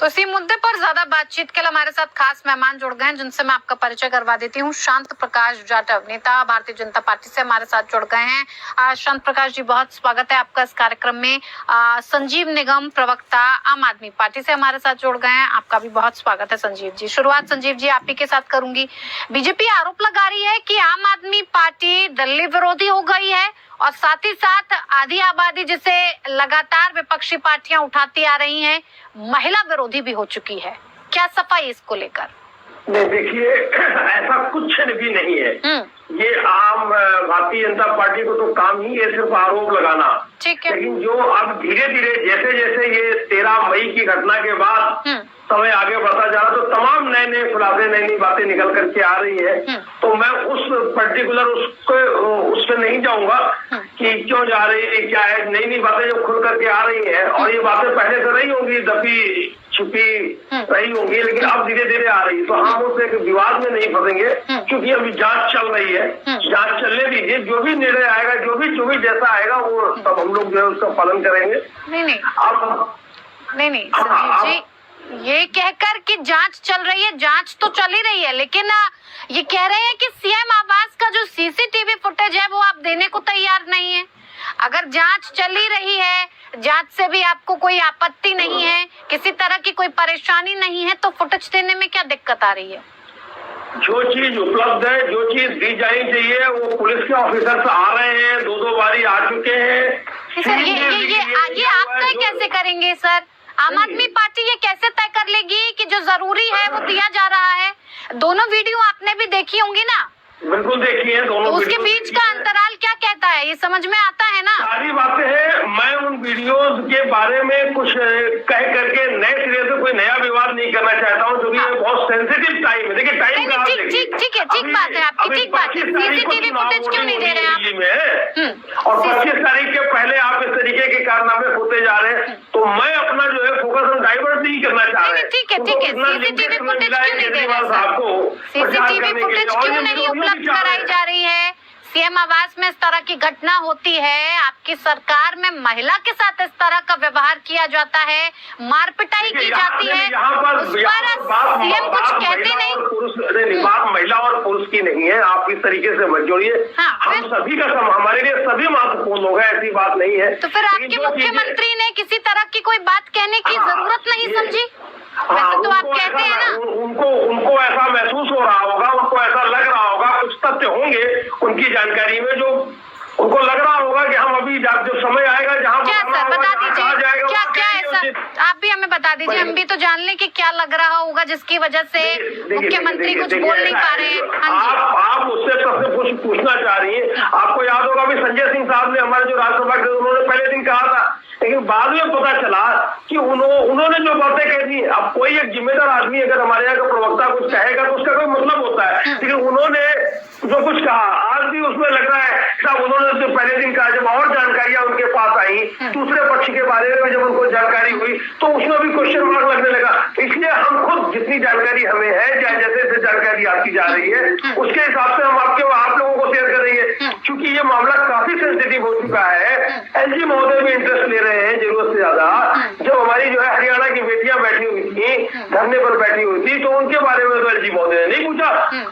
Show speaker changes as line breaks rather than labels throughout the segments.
तो इसी मुद्दे पर ज्यादा बातचीत के लिए हमारे साथ खास मेहमान जुड़ गए हैं, जिनसे मैं आपका परिचय करवा देती हूँ। शांत प्रकाश जाटव, नेता भारतीय जनता पार्टी से हमारे साथ जुड़ गए हैं। शांत प्रकाश जी, बहुत स्वागत है आपका इस कार्यक्रम में। संजीव निगम, प्रवक्ता आम आदमी पार्टी से हमारे साथ जुड़ गए हैं, आपका भी बहुत स्वागत है संजीव जी। शुरुआत संजीव जी आप ही के साथ करूंगी। बीजेपी आरोप लगा रही है कि आम आदमी पार्टी दिल्ली विरोधी हो गई है और साथ ही साथ आधी आबादी जिसे लगातार विपक्षी पार्टियां उठाती आ रही हैं, महिला विरोधी भी हो चुकी है। क्या सफाई इसको लेकर?
नहीं, देखिए ऐसा कुछ भी नहीं है। ये आम भारतीय जनता पार्टी को तो काम ही है सिर्फ आरोप लगाना।
ठीक है।
लेकिन जो अब धीरे धीरे जैसे जैसे ये 13 मई की घटना के बाद समय आगे बढ़ता जा रहा तो तमाम नए नए खुलासे, नई नई बातें निकल करके आ रही है। तो मैं उस पर्टिकुलर उससे नहीं जाऊंगा कि क्यों जा रही है, क्या है। नई नई बातें जो खुल करके आ रही है और ये बातें पहले से रही होंगी, दबी छुपी रही होंगी, लेकिन अब धीरे धीरे आ रही है। तो हम उस एक विवाद में नहीं फंसेंगे क्योंकि अभी जांच चल रही है। जांच चलने दीजिए, जो भी निर्णय आएगा, जो भी जैसा आएगा वो सब हम लोग जो है उसका पालन करेंगे।
नहीं
अब
नहीं संजीव जी, ये कहकर कि जांच चल रही है, जांच तो चल ही रही है, लेकिन ये कह रहे हैं कि सीएम आवास का जो सीसीटीवी फुटेज है वो आप देने को तैयार नहीं है। अगर जांच चल ही रही है, जांच से भी आपको कोई आपत्ति नहीं है, किसी तरह की कोई परेशानी नहीं है, तो फुटेज देने में क्या दिक्कत आ रही है?
जो चीज उपलब्ध है, जो चीज दी जानी चाहिए, वो पुलिस के ऑफिसर्स आ रहे हैं, दो बारी आ चुके हैं।
सर ये आप तय कैसे करेंगे सर? आम आदमी पार्टी ये कैसे तय कर लेगी कि जो जरूरी है वो दिया जा रहा है? दोनों वीडियो आपने भी देखी होंगी ना?
बिल्कुल देखी है दोनों।
तो उसके बीच का अंतराल क्या कहता है, ये समझ में आता है ना?
सारी बातें हैं। मैं उन वीडियोस के बारे में कुछ कह करके नए सिरे से कोई नया विवाद नहीं करना चाहता हूँ, क्योंकि ये बहुत सेंसिटिव टाइम है। देखिए टाइम का
ठीक बात है आपकी, ठीक बात है। सीसीटीवी फुटेज क्यों नहीं दे रहे हैं आप?
और 25 तारीख के पहले आप इस तरीके के कारनामे होते जा रहे हैं, तो मैं अपना जो है फोकस हम डाइवर्ट नहीं करना चाह रहे।
ठीक है। सीसीटीवी फुटेज क्यों नहीं दे रहे हैं? सीसीटीवी फुटेज क्यों नहीं उपलब्ध कराई जा रही है? सीएम आवास में इस तरह की घटना होती है, आपकी सरकार में महिला के साथ इस तरह का व्यवहार किया जाता है, मार पिटाई की जाती है, उस पर सीएम कुछ कहते नहीं।
बात महिला और पुरुष की नहीं है, आप इस तरीके से मत जोड़िए। हम सभी का हमारे लिए सभी महत्वपूर्ण लोग हैं, ऐसी बात नहीं है।
तो फिर आपके मुख्यमंत्री ने किसी तरह की कोई बात कहने की जरूरत नहीं समझी? वैसे तो आप कहते हैं ना।
उनको ऐसा महसूस हो रहा होगा, उनको ऐसा लग रहा होगा, कुछ तथ्य होंगे उनकी जानकारी में जो उनको लग रहा होगा कि हम अभी जो समय आएगा जहाँ
क्या सर बता दीजिए, क्या ऐसा आप भी हमें बता दीजिए, हम भी तो जान लें कि क्या लग रहा होगा जिसकी वजह से मुख्यमंत्री कुछ बोल नहीं पा रहे हैं।
आप उससे सबसे कुछ पूछना चाह रही हैं। आपको याद होगा अभी संजय सिंह साहब ने, हमारे जो राज्यसभा के, उन्होंने पहले दिन कहा था, लेकिन बाद में पता चला कि उन्होंने जो बातें कह दी। अब कोई एक जिम्मेदार आदमी अगर हमारे यहाँ का प्रवक्ता कुछ कहेगा तो उसका कोई मतलब होता है, लेकिन उन्होंने जो कुछ कहा आज भी उसमें लग रहा है साहब उन्होंने तो पहले दिन कहा। जब और जानकारियां उनके पास आई, दूसरे पक्ष के बारे में जब उनको जानकारी हुई तो उसमें भी क्वेश्चन मार्क लगने लगा। इसलिए हम खुद जितनी जानकारी हमें है, जैसे जैसे जानकारी आती जा रही है, उसके हिसाब से हम आप लोगों को शेयर करेंगे। क्योंकि ये मामला काफी सेंसिटिव हो चुका है। एलजी महोदय भी इंटरेस्ट ले रहे हैं जरूरत से ज्यादा। जब हमारी जो है हरियाणा की बेटियां बैठी हुई थी, धरने पर बैठी हुई थी, तो उनके बारे में तो एलजी महोदय ने नहीं पूछा।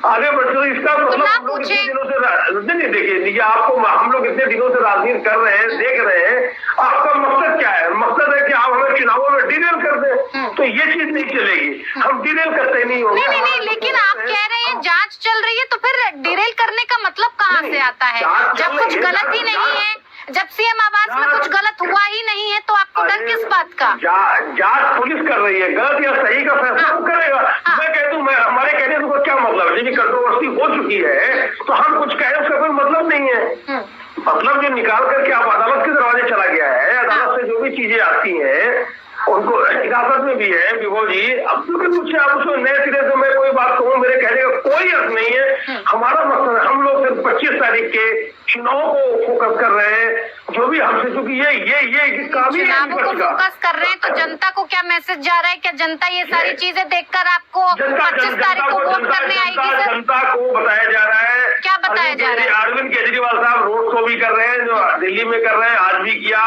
आगे बढ़ते इसका मतलब हम लोग इतने दिनों से नहीं देखिए आपको, हम लोग इतने दिनों से राजनीति कर रहे हैं, देख रहे हैं, आपका मकसद क्या है? मकसद है कि आप हमें चुनावों में डिरेल कर दें, तो ये चीज नहीं चलेगी। हम डिरेल करते नहीं होंगे।
नहीं, लेकिन आप कह रहे हैं जांच चल रही है, तो फिर डिरेल करने का मतलब कहाँ से आता है? जब कुछ गलत ही नहीं है, जब सीएम आवास में कुछ गलत हुआ ही नहीं है, तो आपको डर किस बात का?
जांच पुलिस कर रही है, गलत या सही का फैसला करेगा। मैं कह दूं, हमारे कहने से क्या मतलब है? यदि कंट्रोवर्सी हो चुकी है तो हम कुछ कहें उसका कोई मतलब नहीं है। मतलब जो निकाल करके आप अदालत के दरवाजे चला गया है, अदालत से जो भी चीजें आती हैं उनको हिरासत में भी है विभो जी। अब तो मुझसे आप उसको नए सिरे से मैं कोई बात कहूँ, मेरे कहने का कोई अर्थ नहीं है। हमारा मकसद, हम लोग सिर्फ 25 तारीख के चुनाव को फोकस कर रहे हैं। जो भी हमसे, क्योंकि ये काफी
चुनावों को फोकस कर रहे हैं, तो जनता को क्या मैसेज जा रहा है? क्या जनता ये सारी चीजें देखकर आपको 25 तारीख को वोट करने आएगी सर?
जनता को बताया जा रहा है।
क्या बताया जा रहा है?
अरविंद केजरीवाल साहब रोड शो भी कर रहे हैं, जो दिल्ली में कर रहे हैं, आज भी किया।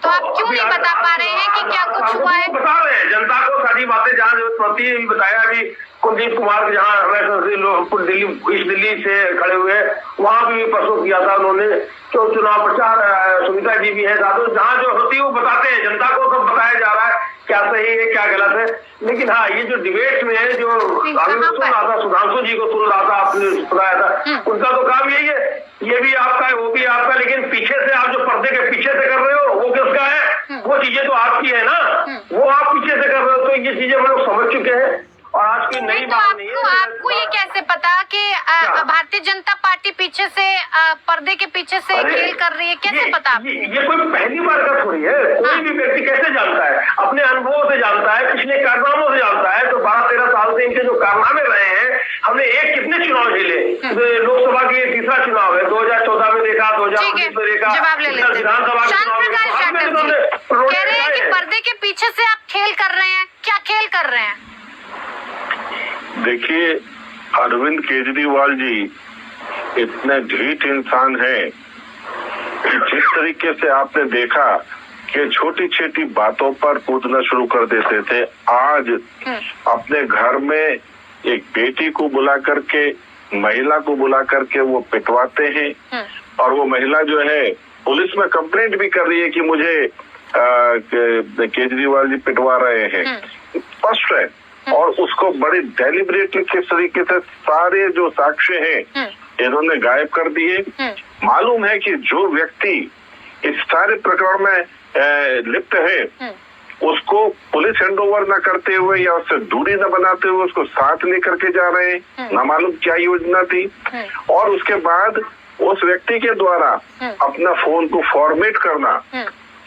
तो आप क्यों नहीं बता पा रहे हैं कि क्या कुछ हुआ है?
बता रहे हैं जनता को, सारी बात प्रति बताया अभी कुलदीप कुमार जहाँ हमें दिल्ली से खड़े हुए वहां भी प्रस्तुत किया था उन्होंने। तो चुनाव प्रचार सुनीता जी भी है साधु, जहाँ जो होती है वो बताते हैं, जनता को सब बताया जा रहा है क्या सही है क्या गलत है। लेकिन हाँ, ये जो डिबेट में है जो अभी मैं सुन रहा था, सुधांशु जी को सुन रहा था, आपने बताया था, उनका तो काम यही है, ये भी आपका है वो भी आपका, लेकिन पीछे से आप जो पर्दे के पीछे से कर रहे हो वो किसका है? वो चीजें तो आपकी है ना, वो आप पीछे से कर रहे हो। तो ये चीजें हम लोग समझ चुके हैं और आज की नई बात नहीं है।
आपको ये कैसे पता कि भारतीय जनता पार्टी पीछे से पर्दे के पीछे से खेल कर रही है, कैसे पता?
ये कोई पहली बार का थोड़ी है, कोई भी व्यक्ति कैसे जानता है? अपने अनुभवों से जानता है, पिछले कारनामों से जानता है। तो 12-13 साल से इनके जो कारनामे रहे हैं, हमने कितने चुनाव झेले, लोकसभा के तीसरा चुनाव है, 2014 में देखा, 2019 में देखा,
जवाब ले लेते हैं।
विधानसभा
कह रहे हैं कि पर्दे के पीछे से आप खेल कर रहे हैं, क्या खेल कर रहे हैं?
देखिए, अरविंद केजरीवाल जी इतने ढीठ इंसान हैं कि जिस तरीके से आपने देखा कि छोटी छोटी बातों पर कूदना शुरू कर देते थे, आज अपने घर में एक बेटी को बुला करके, महिला को बुला करके वो पिटवाते हैं। और वो महिला जो है पुलिस में कंप्लेंट भी कर रही है कि मुझे केजरीवाल जी पिटवा रहे हैं, स्पष्ट है। और उसको बड़े डेलिब्रेटली किस तरीके से सारे जो साक्ष्य हैं इन्होंने गायब कर दिए। मालूम है कि जो व्यक्ति इस सारे प्रकरण में लिप्त है उसको पुलिस हैंडओवर न करते हुए या उससे दूरी न बनाते हुए उसको साथ लेकर के जा रहे हैं, न मालूम क्या योजना थी। और उसके बाद उस व्यक्ति के द्वारा अपना फोन को फॉर्मेट करना,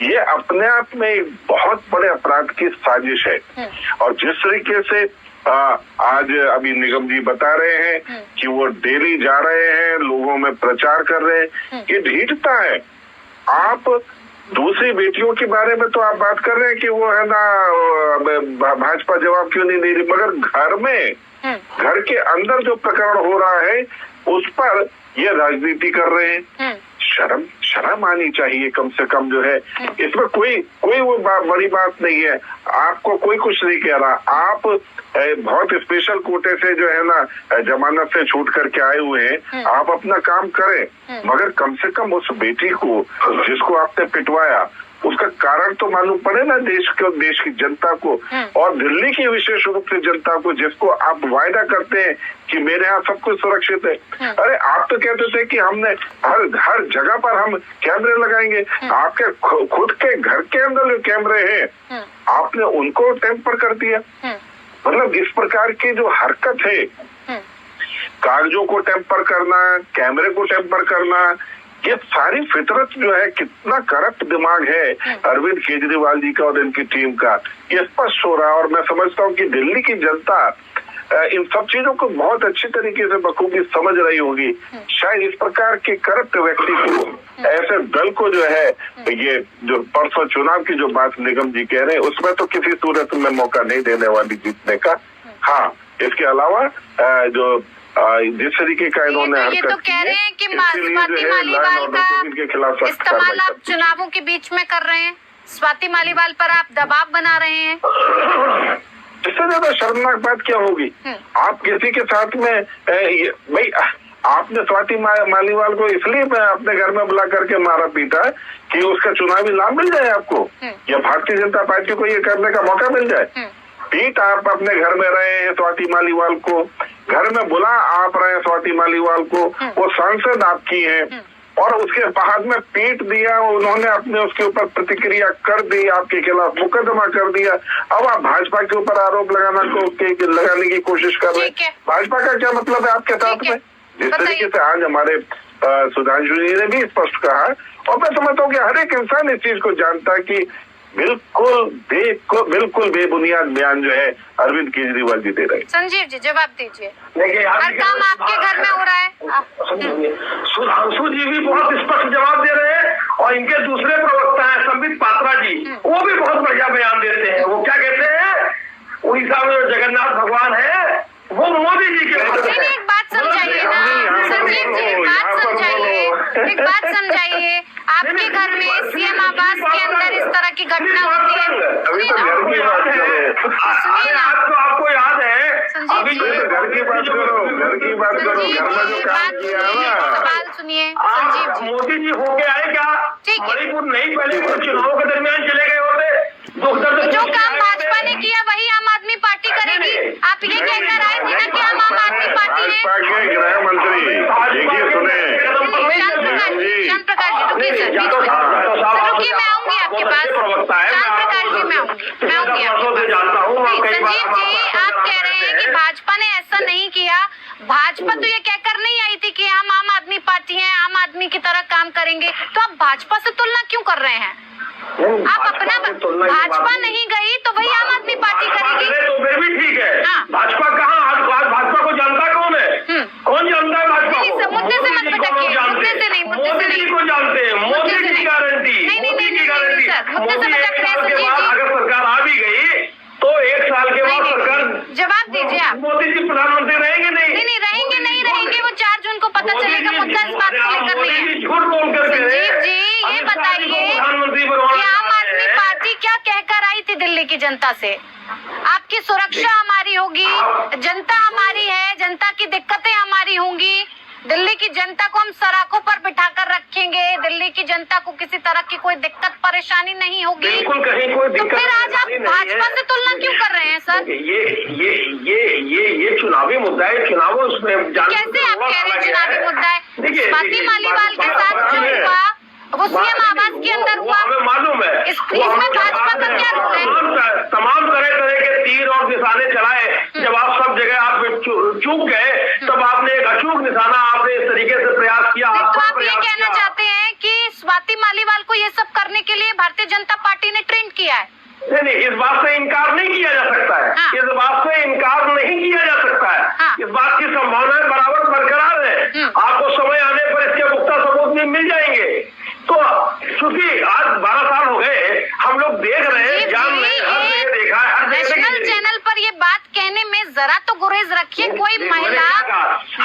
ये अपने आप में एक बहुत बड़े अपराध की साजिश है। और जिस तरीके से आज अभी निगम जी बता रहे हैं कि वो डेली जा रहे हैं, लोगों में प्रचार कर रहे हैं, ये ढीठता है। आप दूसरी बेटियों के बारे में तो आप बात कर रहे हैं कि वो है ना भाजपा जवाब क्यों नहीं दे रही, मगर घर में, घर के अंदर जो प्रकरण हो रहा है उस पर ये राजनीति कर रहे हैं। शर्म आनी चाहिए कम से कम जो है। इसमें कोई वो बड़ी बात नहीं है, आपको कोई कुछ नहीं कह रहा। आप बहुत स्पेशल कोटे से जो है ना जमानत से छूट करके आए हुए हैं, आप अपना काम करें, मगर कम से कम उस बेटी को जिसको आपने पिटवाया उसका कारण तो मालूम पड़े ना देश की जनता को, और दिल्ली की विशेष रूप से जनता को, जिसको आप वायदा करते हैं कि मेरे यहाँ सब कुछ सुरक्षित है। अरे आप तो कहते थे कि हमने हर जगह पर हम कैमरे लगाएंगे। आपके खुद के घर के अंदर जो कैमरे हैं आपने उनको टेम्पर कर दिया। मतलब इस प्रकार की जो हरकत है, कागजों को टेम्पर करना, कैमरे को टेम्पर करना, ये सारी फितरत जो है, कितना करप्ट दिमाग है अरविंद केजरीवाल जी का और इनकी टीम का, ये स्पष्ट हो रहा है। और मैं समझता हूँ कि दिल्ली की जनता इन सब चीजों को बहुत अच्छी तरीके से बखूबी समझ रही होगी। शायद इस प्रकार के करप्ट व्यक्ति को, ऐसे दल को जो है, ये जो परसों चुनाव की जो बात निगम जी कह रहे हैं उसमें तो किसी सूरत में मौका नहीं देने वाली जीतने का। हाँ, इसके अलावा जो जिस तरीके का इन्होंने
ये तो कह रहे हैं कि स्वाति मालीवाल का इस्तेमाल आप चुनावों के बीच में कर रहे हैं, स्वाति मालीवाल पर आप दबाव बना रहे हैं।
इससे ज्यादा शर्मनाक बात क्या होगी? आप किसी के साथ में भाई आपने स्वाति मालीवाल को इसलिए अपने घर में बुला करके मारा पीटा कि उसका चुनावी लाभ मिल जाए आपको, या भारतीय जनता पार्टी को ये करने का मौका मिल जाए। पीट आप अपने घर में रहे हैं स्वाति मालीवाल को, घर में बुला आप रहे हैं स्वाति मालीवाल को, वो सांसद आपकी है, और उसके बाद में पीट दिया उन्होंने, अपने उसके ऊपर प्रतिक्रिया कर दी, आपके खिलाफ मुकदमा कर दिया। अब आप भाजपा के ऊपर आरोप लगाने की कोशिश कर रहे हैं। भाजपा का क्या मतलब है आपके साथ में? जिस तरीके से आज हमारे सुधांशु जी ने भी स्पष्ट कहा, और मैं समझता हूँ कि हर एक इंसान इस चीज को जानता है कि बिल्कुल बेबुनियाद बयान जो है अरविंद केजरीवाल जी दे रहे हैं।
संजीव जी जवाब दीजिए, हर काम आपके घर में हो रहा है।
सुधांशु जी भी बहुत स्पष्ट जवाब दे रहे हैं, और इनके दूसरे प्रवक्ता हैं संबित पात्रा जी, वो भी बहुत बढ़िया बयान देते हैं। वो क्या कहते हैं, उड़ीसा में जो जगन्नाथ भगवान है वो मोदी जी के
एक बात समझाइए ना संजीव जी, एक बात समझाइए, आपके घर में सीएम आवास के अंदर इस तरह की घटना होती है,
आपको
बात करो, घर में जो काम किया है ना।
सवाल सुनिए संजीव
आप
जी।
मोदी जी होके आए क्या?
ठीक है।
मणिपुर नहीं, पहले वो चुनाव के दरमियान चले गए होते।
तो जो काम भाजपा ने किया वही आम आदमी पार्टी करेगी। आप ये कहकर आए थे ना कि हम आम आदमी पार्टी है।
भाजपा के गृह मंत्री देखिए सुने
श्याम प्रकाश जी रुकिए सर, बीच में सर रुकिए, मैं आऊंगी आपके पास। श्याम प्रकाश जी मैं आऊंगी आपके पास। संजीव जी आप कह रहे हैं कि भाजपा ने ऐसा नहीं किया। भाजपा तो ये कहकर नहीं आई थी कि हम आम आदमी पार्टी हैं, आम आदमी की तरह काम करेंगे। तो आप भाजपा से तुलना क्यों कर रहे हैं? आप अपना भाजपा नहीं गई तो वही आम आदमी पार्टी करेगी।
तो फिर भी ठीक है।
हाँ।
भाजपा कहाँ? आज भाजपा को जानता कौन है? कौन जानता है भाजपा
नहीं,
को?
मुद्दे से मत भटकिए, मुद्दे से नहीं,
मोदी जी को जानते हैं, मोदी जी की गारंटी,
नहीं,
मोदी की गारंटी।
सर, मुद्दे से
मोदी
भटक
एक
रहे हैं
साल के
संजीव
बाद
जी।
अगर सरकार आ भी गई तो एक साल के बाद सरकार
जवाब दीजिए आप।
मोदी जी प्रधानमंत्री रहेंगे
नहीं रहेंगे, नहीं रहेंगे, वो 4 जून को पता चलेगा। मुद्दा इस बात को लेकर नहीं है।
झूठ बोल कर
संजीव जी ये बताइए कि आम आदमी पार्टी क्या कहकर आई थी दिल्ली की जनता से? आपकी सुरक्षा हमारी होगी, जनता हमारी है, जनता की दिक्कतें हमारी होंगी, दिल्ली की जनता को हम सड़कों पर बिठाकर रखेंगे, दिल्ली की जनता को किसी तरह की कोई दिक्कत परेशानी नहीं होगी।
बिल्कुल कहीं कोई
तो
दिक्कत
फिर आज आप भाजपा से तुलना क्यों कर रहे हैं सर?
ये चुनावी मुद्दा है। चुनाव उसमें
कैसे आप कह रहे हैं चुनावी मुद्दा है? स्वाति मालीवाल के साथ जो हुआ वो सीएम आवास के अंदर हुआ,
हमें मालूम है।
इसमें भाजपा का क्या रोल है?
तमाम तरह के तीर और निशाने चलाए। जब आप सब जगह आप चूक गए तब आपने एक अचूक निशाना आपने इस तरीके से प्रयास किया।
तो आप ये कहना चाहते हैं कि स्वाति मालीवाल को ये सब करने के लिए भारतीय जनता पार्टी ने ट्रेंड किया है?
नहीं, इस बात से इनकार नहीं किया जा सकता है।
हाँ।
इस बात से इनकार नहीं किया जा सकता है।
हाँ।
इस बात की संभावनाएं बराबर बरकरार है। आपको समय आने पर इसके पुख्ता सबूत भी मिल जाएंगे। तो चूंकि आज 12 साल हो गए, हम लोग देख रहे हैं, जान रहे हैं, हर जगह देखा है, हर
नेशनल चैनल पर ये बात कहने में जरा तो गुरेज रखिए। कोई महिला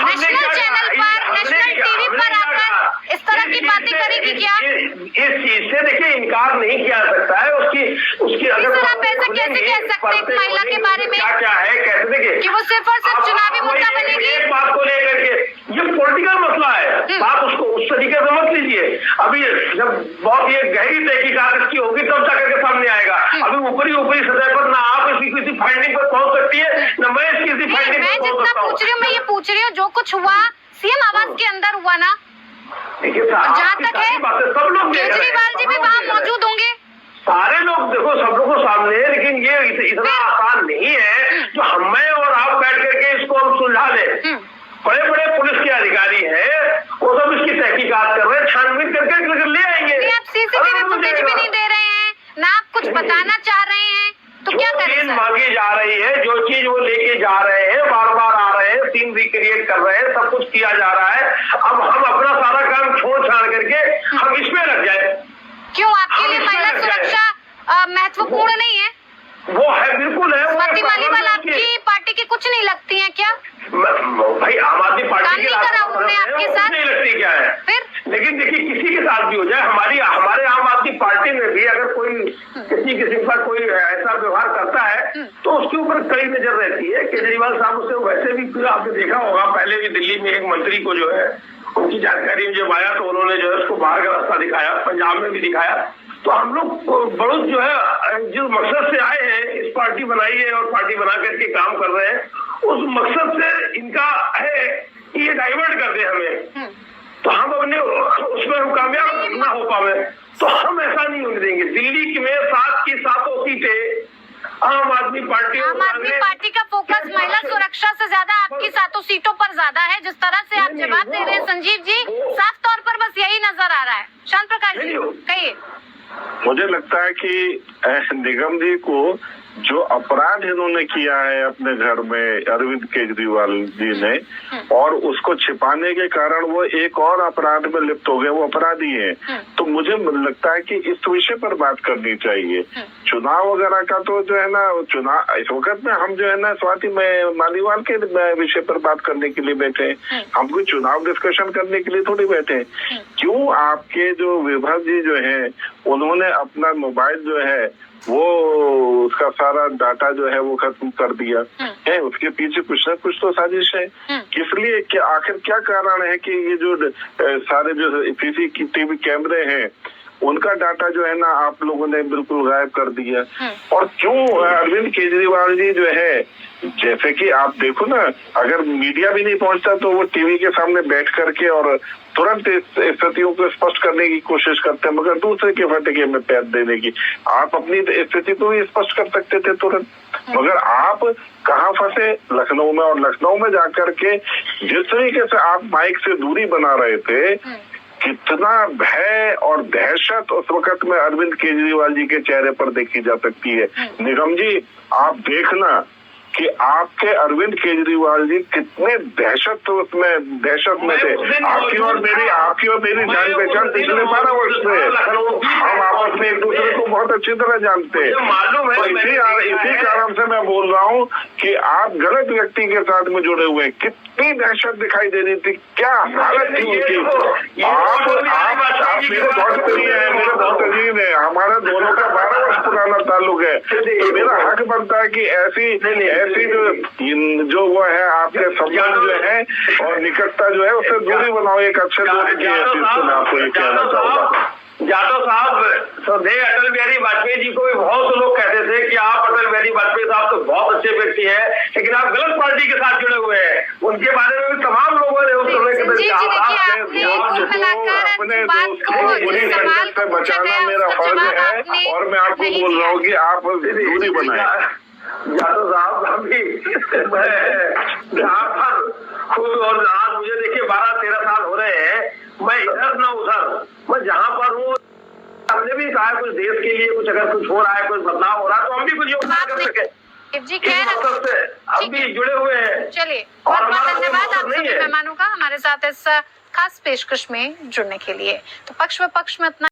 नेशनल चैनल पर, नेशनल टीवी पर आकर इस तरह की बातें करेगी क्या?
इस चीज से देखिए इनकार नहीं किया जा सकता है। उसकी अगर
सर आप ऐसा कैसे कह सकते हैं एक महिला के बारे में
क्या है, कैसे देखिए
कि वो सिर्फ और सिर्फ चुनावी मुद्दा बनेगी?
एक बात को लेकर के ये पॉलिटिकल मसला है। बात उसको उस तरीके से मत लीजिए। अभी जब बहुत ये गहरी तहकीकात इसकी होगी तब जाकर के सामने आएगा। अभी ऊपरी सतह पर ना आप इसकी किसी फाइंडिंग पर पहुंच सकती है, न मैं इसकी किसी फाइंडिंग
मैं
पर पहुंच
जितना
सकता हूँ।
पूछ रही हूँ, मैं ये पूछ रही हूँ जो कुछ हुआ सीएम आवास के अंदर हुआ ना,
देखिए
जहाँ तक है
सब लोग
केजरीवाल जी भी वहाँ मौजूद होंगे।
सारे लोग देखो, सब लोगों को सामने है, लेकिन ये इतना आसान नहीं है जो मैं और आप बैठ करके इसको हम सुलझा लें। बड़े बड़े पुलिस के अधिकारी हैं, वो सब इसकी तहकीकात कर रहे हैं, छानबीन करके ले आएंगे।
आप सीसीटीवी फुटेज भी नहीं दे रहे हैं, ना आप कुछ बताना चाह रहे हैं, तो क्या करें
चीज
सर?
मांगी जा रही है, जो चीज वो लेके जा रहे हैं, बार बार आ रहे हैं, सीन रिक्रिएट कर रहे हैं, सब कुछ किया जा रहा है। अब हम अपना सारा काम छोड़ छाड़ करके हम इसमें लग जाए।
क्यों आपके लिए महिला सुरक्षा महत्वपूर्ण नहीं है?
वो है, बिल्कुल है।
स्वाति मालीवाल आपकी पार्टी की कुछ नहीं लगती है क्या?
भाई आम आदमी
काम
पार्टी
नहीं करा उन्होंने आपके साथ?
नहीं लगती क्या है?
फिर
लेकिन देखिए किसी के साथ भी हो जाए, हमारे आम आदमी पार्टी में भी अगर कोई किसी पर कोई ऐसा व्यवहार करता है तो उसके ऊपर कड़ी नजर रहती है। केजरीवाल साहब उसे वैसे भी आपने देखा होगा, पहले भी दिल्ली में एक मंत्री को जो है उनकी जानकारी में जब आया तो उन्होंने जो है उसको बाहर का रास्ता दिखाया, पंजाब में भी दिखाया। तो हम लोग बहुत जो है जिस मकसद से आए हैं, इस पार्टी बनाई है और पार्टी बना करके काम कर रहे हैं, उस मकसद से इनका है कि ये डाइवर्ट कर दे हमें, तो हम अपने उसमें हम कामयाब ना हो पावे। तो हम ऐसा नहीं होने देंगे। दिल्ली में 7 की 7 सीटें आम आदमी
पार्टी का फोकस महिला सुरक्षा से ज्यादा आपकी 7 सीटों पर ज्यादा है। जिस तरह से आप जवाब दे रहे हैं संजीव जी, साफ तौर पर बस यही नजर आ रहा है। श्याम प्रकाश जी कहिए।
मुझे लगता है कि निगम जी को जो अपराध इन्होंने किया है अपने घर में अरविंद केजरीवाल जी ने, और उसको छिपाने के कारण वो एक और अपराध में लिप्त हो गए, वो अपराधी हैं। तो मुझे लगता है कि इस विषय पर बात करनी चाहिए। चुनाव वगैरह का तो जो है ना, चुनाव इस वक्त में हम जो है ना स्वाति मालीवाल के विषय पर बात करने के लिए बैठे हैं, हम कोई चुनाव डिस्कशन करने के लिए थोड़ी बैठे हैं। क्यों आपके जो विभा जी जो है उन्होंने अपना मोबाइल जो है वो उसका सारा डाटा जो है वो खत्म कर दिया है। उसके पीछे कुछ ना कुछ तो साजिश है। इसलिए कि आखिर क्या कारण है कि ये जो सारे जो सीसीटीवी कैमरे हैं उनका डाटा जो है ना आप लोगों ने बिल्कुल गायब कर दिया। और क्यों अरविंद केजरीवाल जी जो है, जैसे कि आप देखो ना, अगर मीडिया भी नहीं पहुंचता तो वो टीवी के सामने बैठ करके और तुरंत स्थितियों को स्पष्ट करने की कोशिश करते हैं, मगर दूसरे के फटके में पैर देने की। आप अपनी स्थिति को भी स्पष्ट कर सकते थे तुरंत, मगर आप कहाँ फंसे? लखनऊ में। और लखनऊ में जाकर के जिस तरीके से आप माइक से दूरी बना रहे थे, कितना भय और दहशत उस वक्त में अरविंद केजरीवाल जी के चेहरे पर देखी जा सकती है। निगम जी, आप देखना कि आपके अरविंद केजरीवाल जी कितने दहशत में थे। आपकी और मेरी जान पहचान पिछले 12 वर्ष से हम आपस में एक दूसरे को बहुत अच्छी तरह जानते हैं। तो इसी कारण से मैं बोल रहा हूँ कि आप गलत व्यक्ति के साथ में जुड़े हुए हैं। कितनी दहशत दिखाई दे रही थी, क्या हालत थी उनकी। आप मेरे बहुत प्रिय है, मेरे बहुत अजीब है, हमारा दोनों का 12 वर्ष पुराना ताल्लुक है। तो मेरा हक बनता है कि ऐसी जो वो है आपके संबंध जो है और निकटता जो है उससे दूरी बनाओ। एक अच्छे दोस्त की हैसियत से मैं आपको ये कहना चाहूंगा।
यादव साहब, श्रद्धेय अटल बिहारी वाजपेयी जी को भी बहुत लोग कहते थे कि आप अटल बिहारी वाजपेयी साहब तो बहुत अच्छे व्यक्ति हैं, लेकिन आप गलत पार्टी के साथ जुड़े हुए हैं। उनके बारे में भी तमाम लोगों ने उस समय बचाना मेरा फर्ज है और मैं आपको बोल रहा हूँ कि आप दूरी बनाए। यादव साहब, अभी जहाँ पर खुद, और आज मुझे देखिए 12-13 साल हो रहे हैं, मैं इधर न उधर, मैं जहाँ पर हूँ, हमने भी कहा कुछ देश के लिए कुछ अगर कुछ हो रहा है, कुछ बदलाव हो रहा है तो हम भी कुछ योगदान कर सके।
जी खैर
हम भी जुड़े हुए हैं।
चलिए, बहुत बहुत धन्यवाद आप सभी मेहमानों का हमारे साथ इस खास पेशकश में जुड़ने के लिए। तो पक्ष में इतना